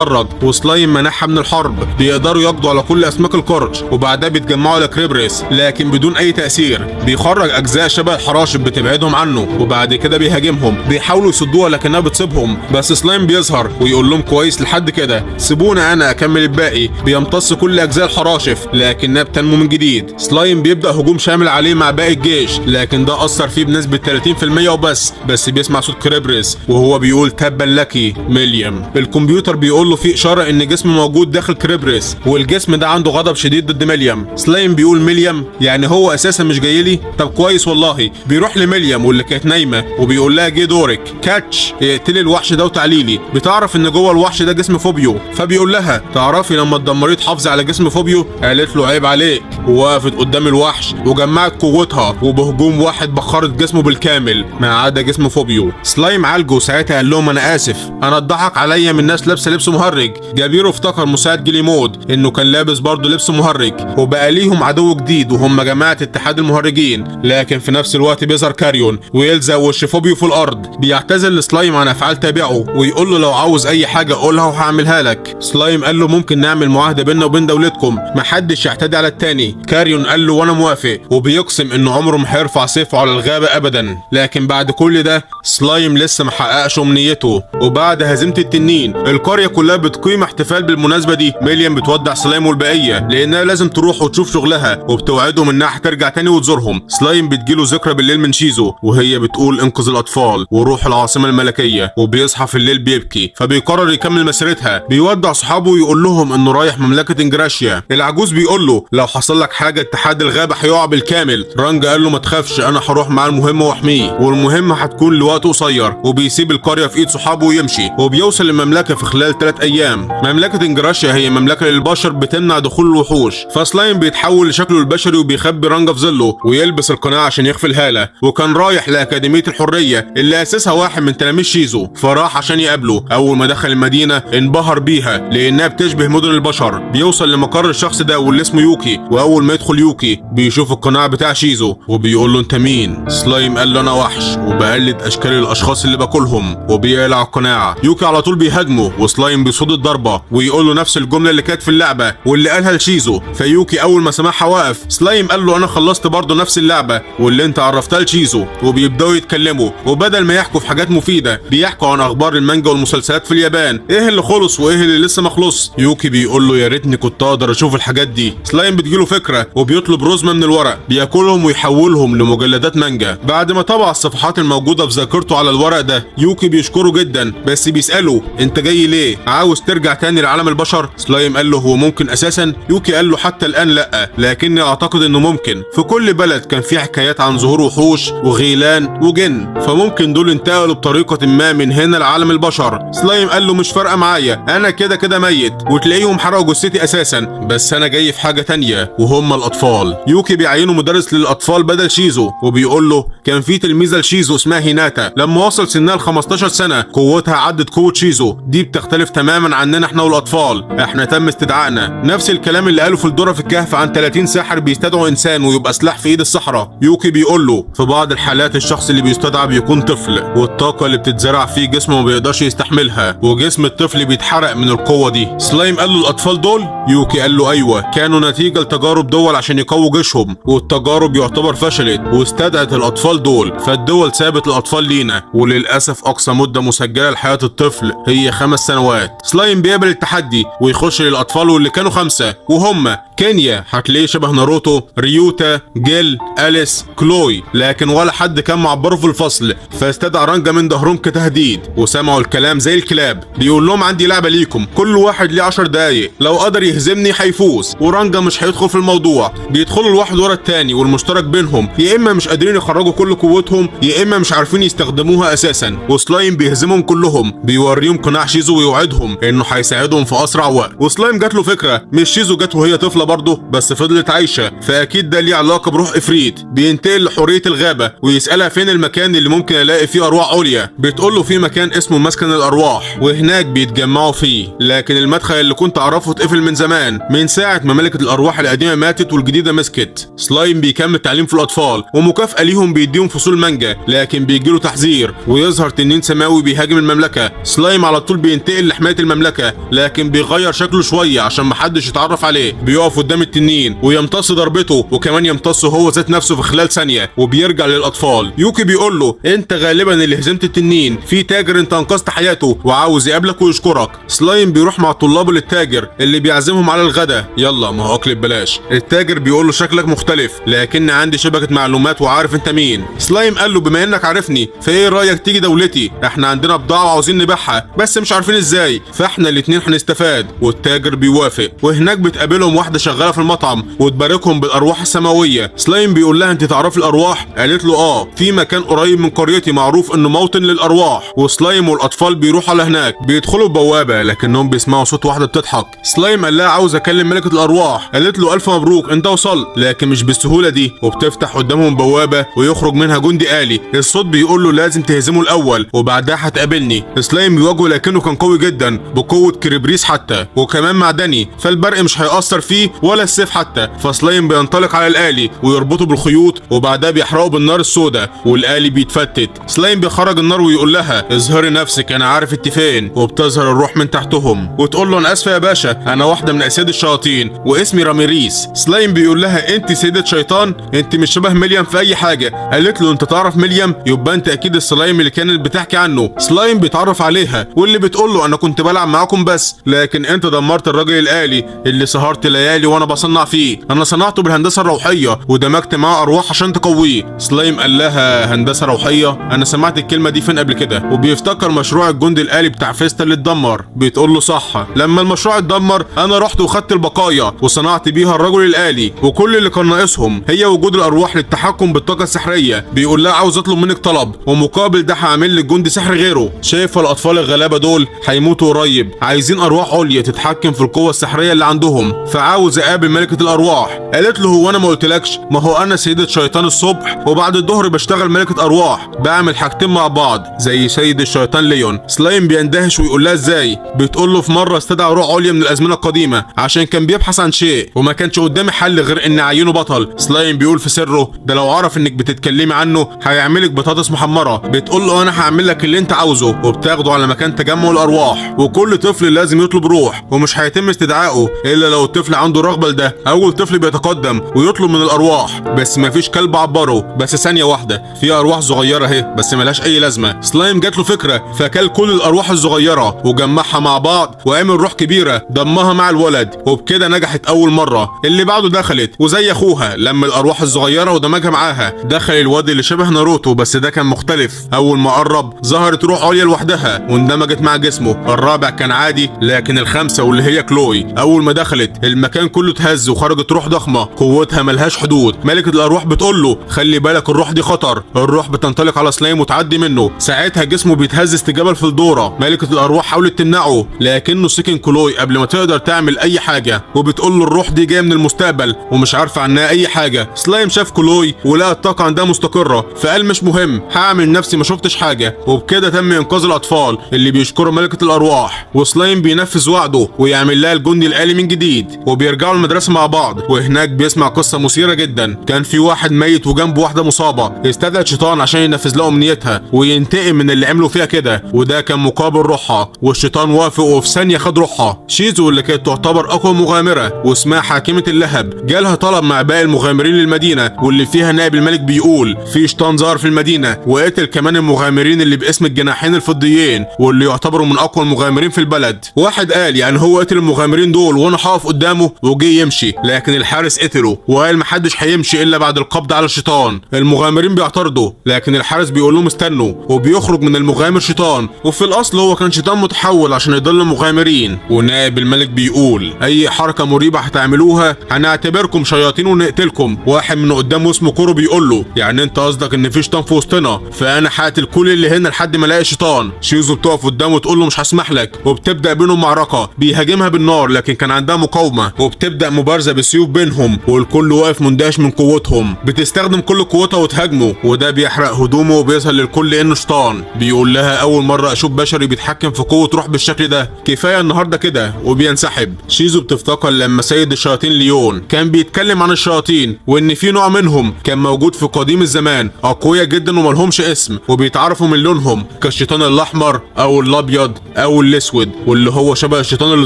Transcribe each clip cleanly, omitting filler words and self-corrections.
بتتدرج وسلايم منعها من الحرب. بيقدروا يقضوا على كل اسماك القرش وبعدها بيتجمعوا على كريبريس لكن بدون اي تاثير. بيخرج اجزاء شبه الحراشف بتبعدهم عنه وبعد كده بيهاجمهم. بيحاولوا يصدوها لكنها بتصيبهم بس سلايم بيظهر ويقول لهم كويس لحد كده، سيبونا انا اكمل الباقي. بيمتص كل اجزاء الحراشف لكنها بتنمو من جديد. سلايم بيبدا هجوم شامل عليه مع باقي الجيش لكن ده اثر فيه بنسبه 30% وبس بيسمع صوت كريبريس وهو بيقول تبا لك ميليام. الكمبيوتر بيقول له في اشاره ان جسم موجود داخل كريبريس والجسم ده عنده غضب شديد ضد ميليام. سلايم بيقول ميليام يعني هو اساسا مش جاي لي؟ طب كويس والله. بيروح لميليام واللي كانت نايمه وبيقول لها جه دورك كاتش اقتلي الوحش ده وتعاليلي. بتعرف ان جوه الوحش ده جسم فوبيو فبيقول لها تعرفي لما تدمريه تحافظي على جسم فوبيو؟ قالت له عيب عليك. ووقفت قدام الوحش وجمعت قوتها وبهجوم واحد بخرت جسمه بالكامل ما عدا جسم فوبيو. سلايم عالجه وساعتها قال لهم انا اسف انا اتضحك عليا من ناس لابسه لبس مهرج. جابيرو افتكر مساعد جليمود انه كان لابس برضه لبس مهرج وبقى ليهم عدو جديد وهم جماعه اتحاد المهرجين. لكن في نفس الوقت بيظهر كاريون ويلزق وش فوبيو في الارض. بيعتذر لسلايم عن افعال تابعه ويقول له لو عاوز اي حاجه قولها وهعملها لك. سلايم قال له ممكن نعمل معاهده بيننا وبين دولتكم محدش يعتدي على التاني. كاريون قال له وانا موافق وبيقسم انه عمره ما هيرفع سيفه على الغابه ابدا. لكن بعد كل ده سلايم لسه ما حققش امنيته. وبعد هزيمه التنين القريه كلها بتقيم احتفال بالمناسبه دي. ميليام بتودع سلايم والبقيه لانها لازم تروح وتشوف شغلها وبتوعدهم انها هترجع تاني وتزورهم. سلايم بتجيله ذكرى بالليل من شيزو وهي بتقول انقذ الاطفال وروح العاصمه الملكيه وبيصحى في الليل بيبكي فبيقرر يكمل مسيرتها. بيودع صحابه ويقول لهم انه رايح مملكه انجراشيا. العجوز بيقول له لو حصل لك حاجه اتحاد الغابه هيقع بالكامل. رانج قال له ما تخافش انا هروح مع المهمه واحميه والمهمه هتكون لوقت قصير. وبيسيب القريه في ايد صحابه ويمشي وبيوصل المملكه في خلال 3 ايام. مملكه انجراشيا هي مملكه للبشر بتمنع دخول الوحوش فسلايم بيتحول لشكله البشري وبيخبي رانجا في ظله ويلبس القناع عشان يخفي الهاله. وكان رايح لاكاديميه الحريه اللي اسسها واحد من تلاميذ شيزو فراح عشان يقابله. اول ما دخل المدينه انبهر بيها لانها بتشبه مدن البشر. بيوصل لمقر الشخص ده واللي اسمه يوكي واول ما يدخل يوكي بيشوف القناع بتاع شيزو وبيقول له انت مين؟ سلايم قال له انا وحش وبقلد اشكال الاشخاص اللي باكلهم وبيقلع القناع. يوكي على طول بيهاجمه وسلايم بيصد الضربه ويقول له نفس الجمله اللي كانت في اللعبه واللي قالها لشيزو. فيوكي اول ما سمعها وقف. سلايم قال له انا خلصت برضه نفس اللعبه واللي انت عرفتها لشيزو. وبيبداوا يتكلموا وبدل ما يحكوا في حاجات مفيده بيحكوا عن اخبار المانجا والمسلسلات في اليابان، ايه اللي خلص وايه اللي لسه ما خلص. يوكي بيقول له يا ريتني كنت اقدر اشوف الحاجات دي. سلايم بتجيله فكره وبيطلب رزمه من الورق بياكلهم ويحولهم لمجلدات مانجا. بعد ما طبع الصفحات الموجوده في ذاكرته على الورق ده يوكي بيشكره جدا بس بيساله انت جاي ليه؟ عاوز ترجع تاني لعالم البشر؟ سلايم قال له هو ممكن اساسا؟ يوكي قال له حتى الان لا لكني اعتقد انه ممكن. في كل بلد كان في حكايات عن ظهور وحوش وغيلان وجن فممكن دول انتقلوا بطريقه ما من هنا لعالم البشر. سلايم قال له مش فارقه معايا انا كده كده ميت وتلاقيهم حرقوا جثتي اساسا بس انا جاي في حاجه تانية وهم الاطفال. يوكي بيعينه مدرس للاطفال بدل شيزو وبيقول له كان في تلميذه لشيزو اسمها هيناتا لما وصل سنها ل 15 سنه قوتها عدت قوه شيزو. دي بتختلف تماما عننا احنا والاطفال. احنا تم استدعائنا. نفس الكلام اللي قاله في الدورة في الكهف عن 30 ساحر بيستدعوا انسان ويبقى سلاح في ايد الصحراء. يوكي بيقول له في بعض الحالات الشخص اللي بيستدعى بيكون طفل والطاقه اللي بتتزرع فيه جسمه ما بيقدرش يستحملها وجسم الطفل بيتحرق من القوه دي. سلايم قال له الاطفال دول؟ يوكي قال له ايوه كانوا نتيجه لتجارب دول عشان يقووا جيشهم والتجارب يعتبر فشلت واستدعت الاطفال دول فالدول سابت الاطفال لينا وللاسف اقصى مده مسجله لحياه الطفل هي 5 سنوات. سلايم بيقبل التحدي ويخش للاطفال واللي كانوا 5 وهم كينيا هتلاقيه شبه ناروتو، ريوتا، جيل، أليس، كلوي لكن ولا حد كان معبره في الفصل فاستدعى رانجا من ظهرهم كتهديد وسمعوا الكلام زي الكلاب. بيقول لهم عندي لعبه ليكم كل واحد ليه 10 دقايق لو قدر يهزمني هيفوز ورانجا مش هيدخل في الموضوع. بيدخلوا الواحد ورا التاني والمشترك بينهم يا اما مش قادرين يخرجوا كل قوتهم يا اما مش عارفين يستخدموها اساسا. وسلايم بيهزمهم كلهم بيوريهم قناع شيزو ويوعدهم انه هيساعدهم في اسرع وقت. وسلايم جات له فكره مش شيزو جات وهي طفله برضه بس فضلت عايشه، فاكيد ده ليه علاقه بروح افريت. بينتقل لحوريه الغابه ويسالها فين المكان اللي ممكن الاقي فيه ارواح عليا. بتقول له في مكان اسمه مسكن الارواح وهناك بيتجمعوا فيه، لكن المدخل اللي كنت اعرفه اتقفل من زمان من ساعه ما ملكه الارواح القديمه ماتت والجديده مسكت. سلايم بيكمل تعليم في الاطفال ومكافاه ليهم بيديهم فصول مانجا، لكن بيجيله تحذير ويظهر تنين سماوي بيهاجم المملكه. سلايم على طول بينتقل لحمايه المملكه، لكن بيغير شكله شويه عشان محدش يتعرف عليه. بيقف قدام التنين ويمتص ضربته وكمان يمتصه هو ذات نفسه في خلال ثانيه وبيرجع للاطفال. يوكي بيقول له انت غالبا اللي هزمت التنين، في تاجر انت انقذت حياته وعاوز يقابلك ويشكرك. سلايم بيروح مع الطلاب للتاجر اللي بيعزمهم على الغداء، يلا ما هو اكل ببلاش. التاجر بيقول له شكلك مختلف لكن عندي شبكه معلومات وعارف انت مين. سلايم قال له بما انك عارفني فايه رايك تيجي دولتي، احنا عندنا بضاعه وعاوزين نبيعها بس مش عارفين ازاي، فاحنا الاتنين هنستفاد. والتاجر بيوافق، وهناك بتقابلهم واحده شغاله في المطعم وتباركهم بالارواح السماويه. سلايم بيقول لها انت تعرفي الارواح؟ قالت له في مكان قريب من قريتي معروف انه موطن للارواح. وسلايم والاطفال بيروحوا لهناك، بيدخلوا بوابه لكنهم بيسمعوا صوت واحده بتضحك. سلايم قال لها عاوز اكلم ملكه الارواح. قالت له الف مبروك انت وصلت، لكن مش بالسهوله دي. وبتفتح قدامهم بوابه ويخرج منها جندي آلي. الصوت بيقول له لازم تهزمه الاول وبعدها هتقابلني. سلايم بيواجهه لكنه كان قوي جدا بقوه كريبريس حتى، وكمان معدني فالبرق مش هيأثر فيه ولا السيف حتى. فسلايم بينطلق على الآلي ويربطه بالخيوط وبعدها بيحرقه بالنار السوداء والآلي بيتفتت. سلايم بيخرج النار ويقول لها اظهري نفسك انا عارف انت فين. وبتظهر الروح من تحتهم وتقول له انا اسفه يا باشا انا واحده من اسياد الشياطين واسمي راميريس. سلايم بيقول لها انت سيده شيطان، انت مش شبه ميليام في اي حاجه. قالت له انت تعرف ميليام؟ يبقى انت اكيد السلايم اللي كانت بتحكي عنه. سلايم بيتعرف عليها واللي بتقول له انا كنت بلعب معاكم بس، لكن انت دمرت الراجل الآلي اللي سهرت ليالي وانا بصنع فيه. انا صنعته بالهندسه الروحيه ودمجت معاه ارواح عشان تقويه. سلايم قال لها هندسه روحيه؟ انا سمعت الكلمه دي فين قبل كده. وبيفتكر مشروع الجندي الآلي بتاع فيستا اللي اتدمر. بتقول له صح، لما المشروع اتدمر انا رحت وخدت البقايا وصنعت بيها الرجل الآلي، وكل اللي كان ناقصهم هي وجود الارواح للتحكم بالطاقه السحريه. بيقول لها عاوز اطلب منك طلب ومقابل ده هعمل لك جندي سحر غيره. شايفه الاطفال الغلابه دول هيموتوا قريب، عايزين ارواح عليا تتحكم في القوه السحريه اللي عندهم، فعاوز اقابل ملكه الارواح. قالت له هو انا ما قلتلكش؟ ما هو انا سيده شيطان الصبح وبعد الظهر بشتغل ملكه ارواح، بعمل حاجتين مع بعض زي سيد الشيطان ليون. سلايم بيندهش ويقول لها ازاي؟ بتقول له في مره استدعى روح عليا من الازمنه القديمه عشان كان بيبحث عن شيء وما كانش قدامي حل غير ان اعينه بطل. سلايم بيقول في سره ده لو عرف انك بتتكلمي عنه هيعملك بطاطس محمره. بتقول له انا هعمل لك اللي انت عاوزه، وبتاخده على مكان تجمع الارواح. وكل طفل لازم يطلب روح ومش هيتم استدعائه الا لو الطفل عنده رغبه لده. اول طفل بيتقدم ويطلب من الارواح بس مفيش كلب عبره. بس ثانيه واحده، في ارواح صغيره اهي بس ملهاش اي لازمه. سلايم جات له فكره فكل كل الارواح الصغيره وجمعها مع بعض وعمل روح كبيره ضمها مع الولد، وبكده نجحت اول مره. اللي بعده دخلت وزي اخوها لما الارواح الصغيره ودمجها معاها. دخل الواد اللي شبه ناروتو بس ده كان مختلف. اول ما قرب ظهرت روح عليا لوحدها واندمجت مع جسمه. الرابع كان عادي لكن الخامسه واللي هي كلوي اول ما دخلت المكان كله اتهز وخرجت روح ضخمه قوتها ملهاش حدود. ملكه الارواح بتقول له خلي بالك الروح دي خطر. الروح بتنطلق على سلايم وتعدي منه، ساعتها جسمه بيتهز استجابه للفلدوره. ملكه الارواح حاولت تمنعه لكنه سكن كلوي قبل ما تقدر تعمل اي حاجه، وبتقول له الروح دي جايه من المستقبل ومش عارفه عنها اي حاجه. سلايم شاف كلوي ولقى الطاقه عندها مستقره فقال مش مهم هعمل نفسي ما شفتش حاجه. وبكده تم انقاذ الاطفال اللي بيشكروا ملكه الارواح. وسلايم بينفذ وعده ويعمل لها الجندي الآلي من جديد، وبيرجعوا المدرسه مع بعض. وهناك بيسمع قصه مثيره جدا. كان في واحد ميت وجنبه واحده مصابه، استدعى شيطان عشان ينفذ لها امنيتها وينتقم من اللي عملوا فيها كده، وده كان مقابل روحها. والشيطان وافق وفي ثانيه خد روحها. شيزو اللي كانت تعتبر اقوى مغامره واسمها حاكمه اللهب جالها طلب مع باقي المغامرين للمدينه واللي فيها نائب الملك بيقول في شيطان ظهر في المدينه وقتل كمان المغامرين اللي باسم الجناحين الفضيين واللي يعتبروا من اقوى المغامرين في البلد. واحد قال يعني هو قتل المغامرين دول وانا هقف قدامه، وجه يمشي لكن الحارس قتله وقال محدش هيمشي الا بعد القبض على الشيطان. المغامرين بيعترضوا لكن الحارس بيقول لهم استنوا، وبيخرج من المغامر شيطان وفي الاصل هو كان شيطان متحول عشان يضل المغامرين. ونائب الملك بيقول اي حركه مريبه هتعملوها هنعتبركم شياطين ونقتلكم. واحد من قدامه اسمه كورو بيقول له يعني انت قصدك ان في شيطان في وسطنا؟ فانا هقتل كل اللي هنا لحد ما الاقي شيطان. شيزو بتقف قدامه وتقول له مش هسمح لك، وبتبدا بينهم معركه بيهاجمها بالنار لكن كان عندها مقاومه وبتبدأ مبارزة بالسيوف بينهم، والكل واقف مندهش من قوتهم. بتستخدم كل قوتها وتهاجمه، وده بيحرق هدومه وبيظهر للكل انه شيطان. بيقول لها اول مرة اشوف بشري بيتحكم في قوة روح بالشكل ده، كفاية النهاردة كده، وبينسحب. شيزو بتفتكر لما سيد الشياطين ليون كان بيتكلم عن الشياطين، وان في نوع منهم كان موجود في قديم الزمان اقوياء جدا وملهمش اسم، وبيتعرفوا من لونهم كالشيطان الاحمر او الابيض او الاسود، واللي هو شبه الشيطان اللي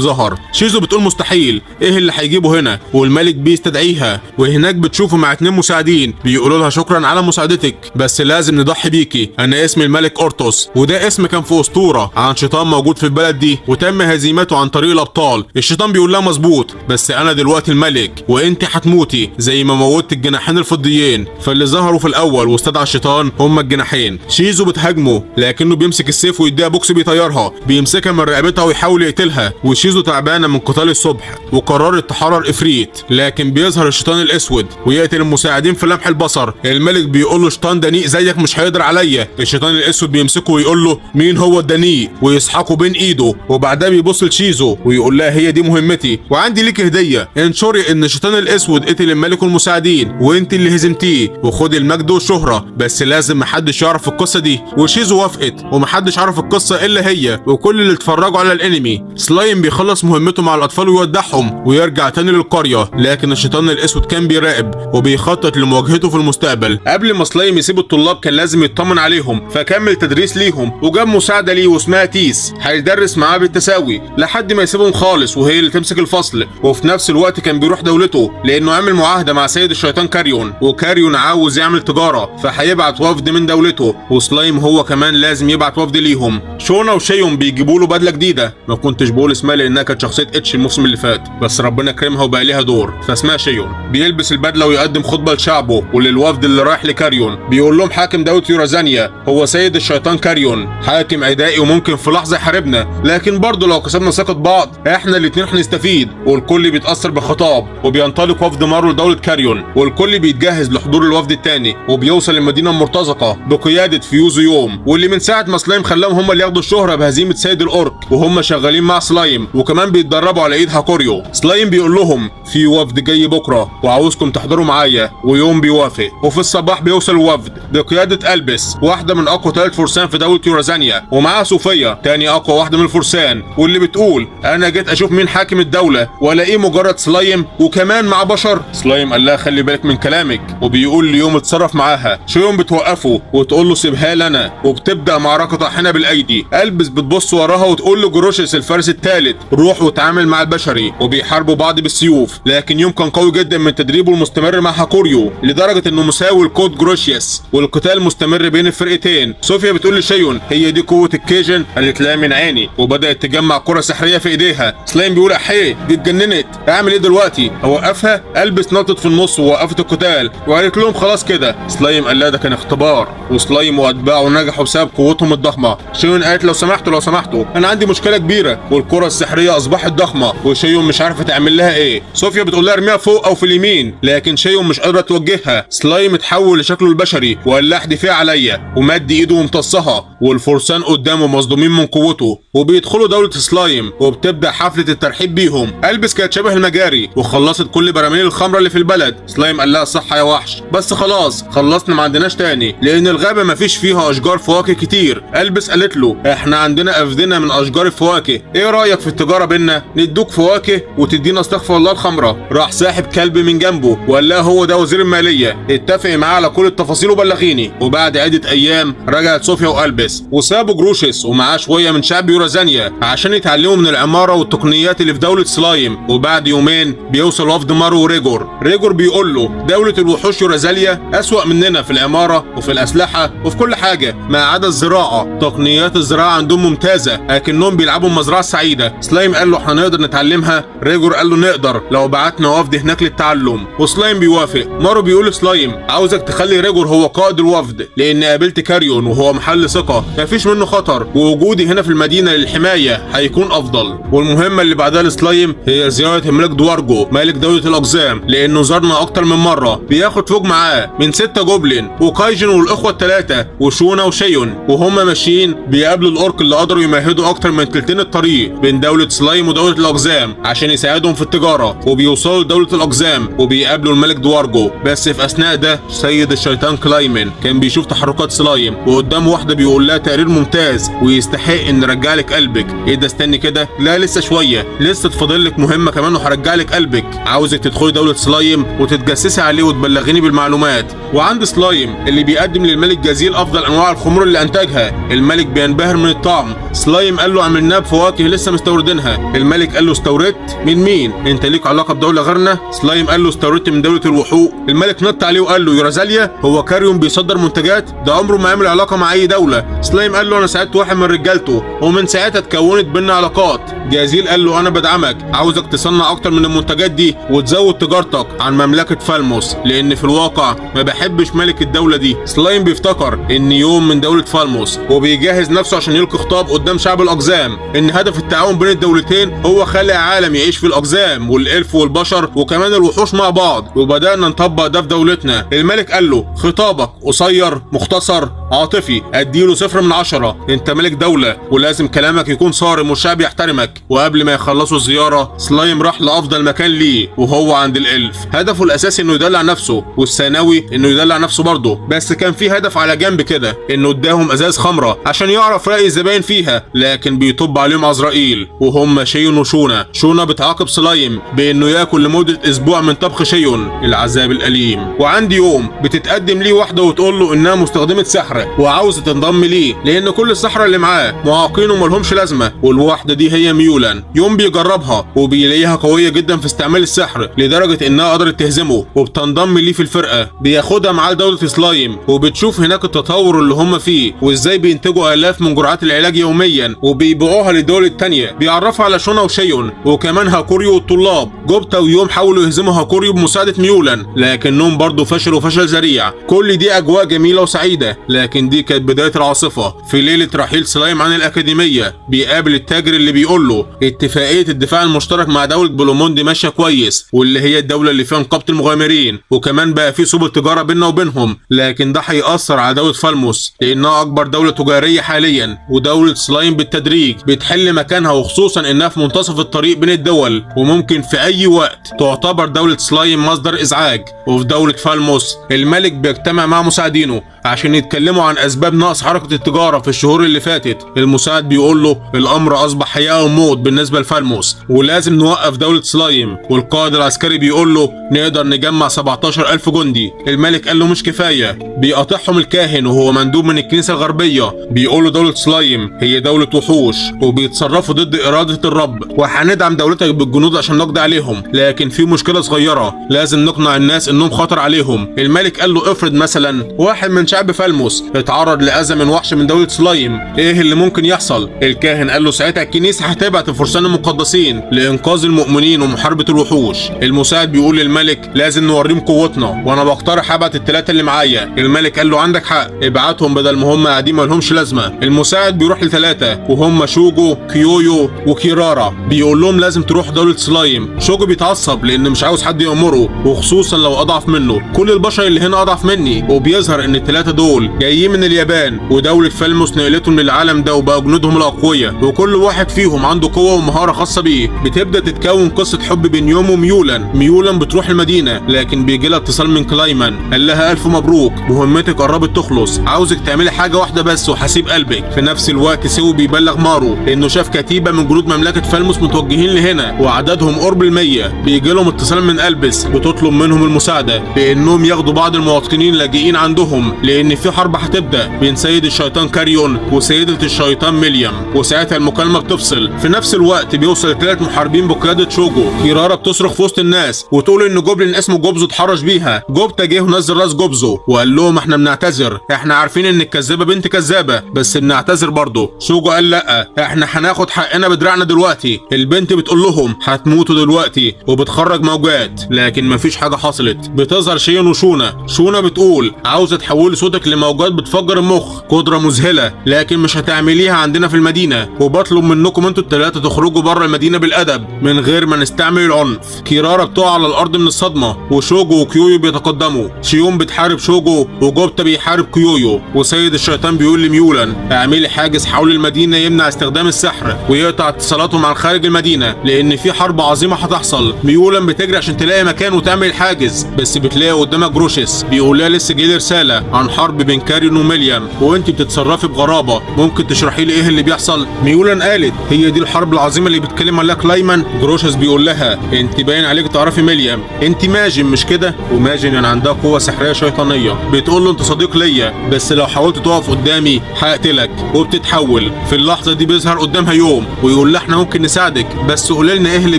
ظهر. شيزو بتقول مستحيل، ايه اللي هيجيبه هنا؟ والملك بيستدعيها، وهناك بتشوفه مع 2 مساعدين بيقولوا لها شكرا على مساعدتك، بس لازم نضحي بيكي. انا اسمي الملك اورتوس، وده اسم كان في اسطوره عن شيطان موجود في البلد دي وتم هزيمته عن طريق الابطال. الشيطان بيقول لها مظبوط، بس انا دلوقتي الملك وانت هتموتي زي ما موتت الجناحين الفضيين. فاللي ظهروا في الاول واستدعى الشيطان هما الجناحين. شيزو بتهاجمه لكنه بيمسك السيف ويديها بوكس بيطيرها، بيمسكها من رقبتها ويحاول يقتلها. وشيزو تعبانه من قتال الصبح وقررت تحرر افريت، لكن بيظهر الشيطان الاسود ويقتل المساعدين في لمح البصر. الملك بيقول له شيطان دنيء زيك مش هيقدر عليا. الشيطان الاسود بيمسكه ويقول له مين هو الدنيء، ويسحقه بين ايده. وبعدها بيبص لشيزو ويقول لها هي دي مهمتي، وعندي ليك هديه. انشري ان الشيطان الاسود قتل الملك والمساعدين وانت اللي هزمتيه، وخدي المجد والشهره، بس لازم محدش يعرف القصه دي. وشيزو وافقت، ومحدش عرف القصه الا هي وكل اللي اتفرجوا على الانمي. سلايم بيخلص مهمته مع الاطفال ويودعهم ويرجع تاني للقريه، لكن الشيطان الاسود كان بيراقب وبيخطط لمواجهته في المستقبل. قبل ما سلايم يسيب الطلاب كان لازم يطمن عليهم، فكمل تدريس ليهم وجاب مساعده ليه واسمها تيس هيدرس معاه بالتساوي لحد ما يسيبهم خالص وهي اللي تمسك الفصل. وفي نفس الوقت كان بيروح دولته لانه عامل معاهده مع سيد الشيطان كاريون، وكاريون عاوز يعمل تجاره فهيبعت وفد من دولته، وسلايم هو كمان لازم يبعت وفد ليهم. شونا وشيون بيجيبوا له بدله جديده، ما كنتش بقول اسمها لانها كانت شخصيه اتش الموسم اللي فات، بس ربنا كرمها وبقى ليها دور فاسمها شيون. بيلبس البدله ويقدم خطبه لشعبه وللوفد اللي رايح لكاريون. بيقول لهم حاكم دوله يورازانيا هو سيد الشيطان كاريون، حاكم عدائي وممكن في لحظه يحاربنا، لكن برضه لو كسبنا ثقه بعض احنا الاثنين هنستفيد. والكل بيتاثر بالخطاب، وبينطلق وفد مارو لدوله كاريون، والكل بيتجهز لحضور الوفد الثاني، وبيوصل المدينه المرتزقه بقياده فيوزو يوم، واللي من ساعه ما سلايم خلاهم هم اللي ياخدوا الشهره بهزيمه سيد الاورك، وهم شغالين مع سلايم وكمان بيتدربوا على ايد هاكوريو. سلايم بيقول لهم في وفد جاي بكره وعاوزكم تحضروا معايا، ويوم بيوافق. وفي الصباح بيوصل الوفد بقياده البس، واحده من اقوى 3 فرسان في دوله يورازانيا، ومعاها صوفيا تاني اقوى واحده من الفرسان، واللي بتقول انا جيت اشوف مين حاكم الدوله والاقيه مجرد سلايم وكمان مع بشر. سلايم قال لها خلي بالك من كلامك، وبيقول ليوم اتصرف معاها. شيون بتوقفه وتقول له سيبها لنا، وبتبدا معركه طاحنه بالايدي. البس بتبص وراها وتقول له جروشيس الفارس الثالث روح وتعامل مع البشري، وبيحاربوا بعض بالسيوف. لكن يوم كان قوي جدا من تدريبه المستمر مع هاكوريو لدرجه انه مساوي الكود جروشيس، والقتال مستمر بين الفرقتين. صوفيا بتقول لشيون هي دي قوه الكيجن؟ قالت لها من عيني، وبدات تجمع كره سحريه في ايديها. سلايم بيقول احيه دي اتجننت، اعمل ايه دلوقتي؟ اوقفها؟ البس نطت في النص ووقفت القتال وقالت لهم خلاص كده. سلايم قال لها ده كان اختبار، وسلايم واتباعه نجحوا بسبب قوتهم الضخمه. شيون قالت لو سمحتوا انا عندي مشكله كبيره، والكره السحريه اصبحت ضخمه وشيون مش عارفه تعمل لها ايه. صوفيا بتقول لها ارميها فوق او في اليمين، لكن شيون مش قادره توجهها. سلايم اتحول لشكله البشري وقال لها احدفيها عليا، ومد ايده وامتصها، والفرسان قدامه مصدومين من قوته، وبيدخلوا دوله سلايم وبتبدا حفله الترحيب بيهم. البس كانت شبه المجاري وخلصت كل براميل الخمره اللي في البلد. سلايم قال لها صح يا وحش، بس خلاص خلصنا ما عندناش تاني لان الغابه ما فيش فيها اشجار فواكه كتير. البس قالت له احنا عندنا افدنه من اشجار الفواكه، ايه رايك في التجاره بينا؟ ندوك فواكه وتدينا استغفر الله الخمره. راح ساحب كلب من جنبه وقال لها هو ده وزير الماليه، اتفق معاه على كل التفاصيل وبلغيني. وبعد عده ايام رجعت صوفيا والبس وسابوا جروشيس ومعاه شويه من شعب يورازانيا عشان يتعلموا من العماره والتقنيات اللي في دوله سلايم. وبعد يومين بيوصل وفد مارو وريجور. ريجور بيقول له دوله الوحوش يورازاليا اسوأ مننا في العماره وفي الاسلحه وفي كل حاجه ما عدا الزراعه. تقنيات الزراعه عندهم ممتازه اكنهم بيلعبوا مزرعه سعيده. سلايم قال له احنا نقدر نتعلمها؟ ريجور قال له نقدر لو بعتنا وفد هناك للتعلم، وسلايم بيوافق. مارو بيقول لسلايم عاوزك تخلي ريجور هو قائد الوفد لان قابلت كاريون وهو محل ثقه مفيش منه خطر، ووجودي هنا في المدينه للحمايه هيكون افضل. والمهمه اللي بعدها لسلايم هي زياره الملك دوارجو ملك دوله الاقزام، لانه زارنا اكتر من مره. بياخد فوق معاه من 6 جوبلين وكايجن والاخوه الثلاثه وشونا وشيون، وهم ماشيين بيقابلوا الاورك اللي قدروا يمهدوا اكتر من تلتين الطريق بين دوله سلايم ودوله الاقزام عشان يساعدهم في التجاره وبيوصلوا لدوله الاقزام وبيقابلوا الملك دوارجو. بس في اثناء ده سيد الشيطان كلايمن كان بيشوف تحركات سلايم وقدامه واحده بيقول لها تقرير ممتاز ويستحق ان نرجع لك قلبك. ايه ده استني كده، لا لسه شويه، لسه تفاضل لك مهمه كمان وهرجع لك قلبك. عاوزك تدخلي دوله سلايم وتتجسسي عليه وتبلغيني بالمعلومات. وعند سلايم اللي بيقدم للملك جزيل افضل انواع الخمور اللي انتجها. الملك بينبهر من الطعم. سلايم قال له عملناه بفواكه لسه مستوردينها. الملك قال له استوردت من مين؟ انت ليك علاقه بدوله غيرنا؟ سلايم قال له استوردت من دوله الوحوق. الملك نط عليه وقال له يورازاليا هو كاريون بيصدر منتجات؟ ده عمره ما عمل علاقه مع اي دوله. سلايم قال له انا ساعدت واحد من رجالته ومن ساعتها اتكونت بينا علاقات. جازيل قال له انا بدعمك، عاوزك تصنع اكتر من المنتجات دي وتزود تجارتك عن مملكه فالموس، لان في الواقع ما بحبش ملك الدوله دي. سلايم بيفتكر ان يوم من دوله فالموس وبيجهز نفسه عشان يلقي خطاب قدام شعب الاقزام ان هدف التعاون بين الدولتين هو خلق عالم يعيش في الاقزام والالف والبشر وكمان الوحوش مع بعض، وبدانا نطبق ده في دولتنا. الملك قال له خطابك قصير مختصر عاطفي، اديله 0 من 10. انت ملك دوله ولازم كلامك يكون صارم والشعب يحترمك. وقبل ما يخلصوا الزياره سلايم راح لافضل مكان ليه وهو عند الالف. هدفه الاساسي انه يدلع نفسه والثانوي انه يدلع نفسه برضه، بس كان في هدف على جنب كده انه اداهم ازاز خمره عشان يعرف راي الزباين فيها، لكن بيطب عليهم عزرائيل وهم شيون وشونا. شونا بتعاقب سلايم بانه ياكل لمده اسبوع من طبخ شيون العذاب الاليم. وعندي يوم بتتقدم ليه واحده وتقول له انها مستخدمه سحر وعاوزه تنضم ليه لان كل السحره اللي معاه معاقين وملهمش لازمه، والواحده دي هي ميولان. يوم بيجربها وبيلاقيها قويه جدا في استعمال السحر لدرجه انها قدرت تهزمه وبتنضم ليه في الفرقه. بياخدها معاه لدوله سلايم وبتشوف هناك التطور اللي هم فيه وازاي بينتجوا الاف من جرعات العلاج يوميا وبيبيعوها للدول التانيه. بيعرفها على شونا وشيون وكمان هاكوريو والطلاب. جوبتا ويوم حاولوا يهزموا هاكوريو بمساعده ميولان لكنهم برضه فشلوا فشل ذريع. كل دي اجواء جميله وسعيده، لكن دي كانت بدايه العاصفه. في ليله رحيل سلايم عن الاكاديميه بيقابل التاجر اللي بيقول له اتفاقيه الدفاع المشترك مع دوله بلوموند ماشيه كويس واللي هي الدوله اللي فيها نقابه المغامرين، وكمان بقى في سبل تجاره بيننا وبينهم، لكن ده هيأثر على دوله فالموس لانها اكبر دوله تجاريه حاليا. ودوله سلايم بالتدريج بتحل مكانها وخصوصا انها في منتصف الطريق بين الدول وممكن في اي وقت تعتبر دوله سلايم مصدر ازعاج. وفي دوله فالموس الملك بيجتمع مع مساعدينه عشان يتكلموا عن اسباب نقص حركه التجاره في الشهور اللي فاتت. المساعد بيقول له الامر اصبح حياه وموت بالنسبه لفالموس ولازم نوقف دوله سلايم. والقائد العسكري بيقول له نقدر نجمع 17,000 جندي. الملك قال له مش كفايه. بيقاطعهم الكاهن وهو مندوب من الكنيسه الغربيه بيقول له دوله سلايم هي دوله وحوش وبيتصرفوا ضد اراده الرب وهندعم دولتك بالجنود عشان نقضي عليهم، لكن في مشكله صغيره لازم نقنع الناس انهم خطر عليهم. الملك قال له افرض مثلا واحد من شعب فالموس اتعرض لاذى من وحش من دوله سلايم، ايه اللي ممكن يحصل؟ الكاهن قال له ساعتها الكنيسه هتبعت الفرسان المقدسين لانقاذ المؤمنين ومحاربه الوحوش. المساعد بيقول للملك لازم نوريهم قوتنا وانا بقترح ابعت الثلاثه اللي معايا. الملك قال له عندك حق، ابعتهم بدل ما هم قاعدين مالهمش لازمه. المساعد بيروح لثلاثه وهم شوجو كيويو وكيرارا، بيقول لهم لازم تروح دوله سلايم. شوجو بيتعصب لان مش عاوز حد يامره وخصوصا لو اضعف منه. كل البشر اللي هنا اضعف مني، وبيظهر ان الثلاثه دول جايين من اليابان ودوله فالموس نقلتهم للعالم ده وبقى جنودهم الاقوياء وكل واحد فيهم عنده قوه ومهاره خاصه بيه. بتبدا تتكون قصه حب بين يوم وميولان. ميولان بتروح المدينه لكن بيجي لها اتصال من كلايمان قال لها الف مبروك مهمتك قربت تخلص، عاوزك تعملي حاجه واحده بس وهسيب قلبك. في نفس الوقت سيو بيبلغ مارو انه شاف كتيبه من جنود مملكه فالموس متوجهين لهنا وعددهم قرب ال100. بيجي لهم اتصال من البس بتطلب منهم المساعده بانهم ياخدوا بعض المواطنين اللاجئين عندهم لان في حرب هتبدا بين سيد الشيطان كاريون وسيده الشيطان ميليام. وساعتها المكالمه بتفصل. في نفس الوقت بيوصل 3 محاربين بقياده شوجو. كيرارا بتصرخ في وسط الناس وتقول ان جوبلين اسمه جوبزو اتحرش بيها. جوبتا جه ونزل راس جوبزو وقال لهم احنا بنعتذر، احنا عارفين ان الكذابه بنت كذابه بس بنعتذر برضه. شوجو قال لا احنا هناخد حقنا بدراعنا دلوقتي. البنت بتقول لهم هتموتوا دلوقتي وبتخرج موجات لكن مفيش حاجه حصلت. بتظهر شيون وشونا. شونا بتقول عاوزه تحولي صوتك لموجات بتفجر المخ، قدرة مذهلة لكن مش هتعمليها عندنا في المدينة، وبطلب منكم انتوا التلاتة تخرجوا بره المدينة بالأدب من غير ما نستعمل العنف. كيرارا بتقع على الأرض من الصدمة، وشوجو وكيويو بيتقدموا. شيون بتحارب شوجو وجوبتا بيحارب كيويو، وسيد الشيطان بيقول لميولان اعملي حاجز حول المدينة يمنع استخدام السحر ويقطع اتصالاتهم عن خارج المدينة لأن في حرب عظيمة هتحصل. ميولان بتجري عشان تلاقي مكان وتعمل الحاجز، بس بتلاقي قدامها جروشيس بيقول لها لسه جايلي رسالة عن حرب بين كاريون وميليام وانت بتتصرفي بغرابة، ممكن تشرحي لي ايه اللي بيحصل؟ ميولان قالت هي دي الحرب العظيمة اللي بيتكلم عليها كلايمان. جروشيس بيقول لها انت باين عليك تعرفي ميليام، انت ماجن مش كده؟ وماجن يعني عندها قوة سحرية شيطانية. بتقول له انت صديق ليا بس لو حاولت تقف قدامي هقتلك، وبتتحول. في اللحظة دي بيظهر قدامها يوم ويقول لها احنا ممكن نساعدك بس قولي لنا ايه اللي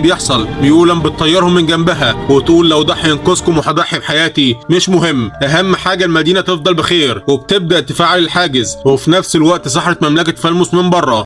بيحصل. ميولان بتطيرهم من جنبها وتقول لو ضحي ينقذكم وهضحي بحياتي مش مهم، اهم حاجة المدينة تفضل بخير. وبتبدأ تفعل الحاجز، وفي نفس الوقت سحرة مملكة فالموس من بره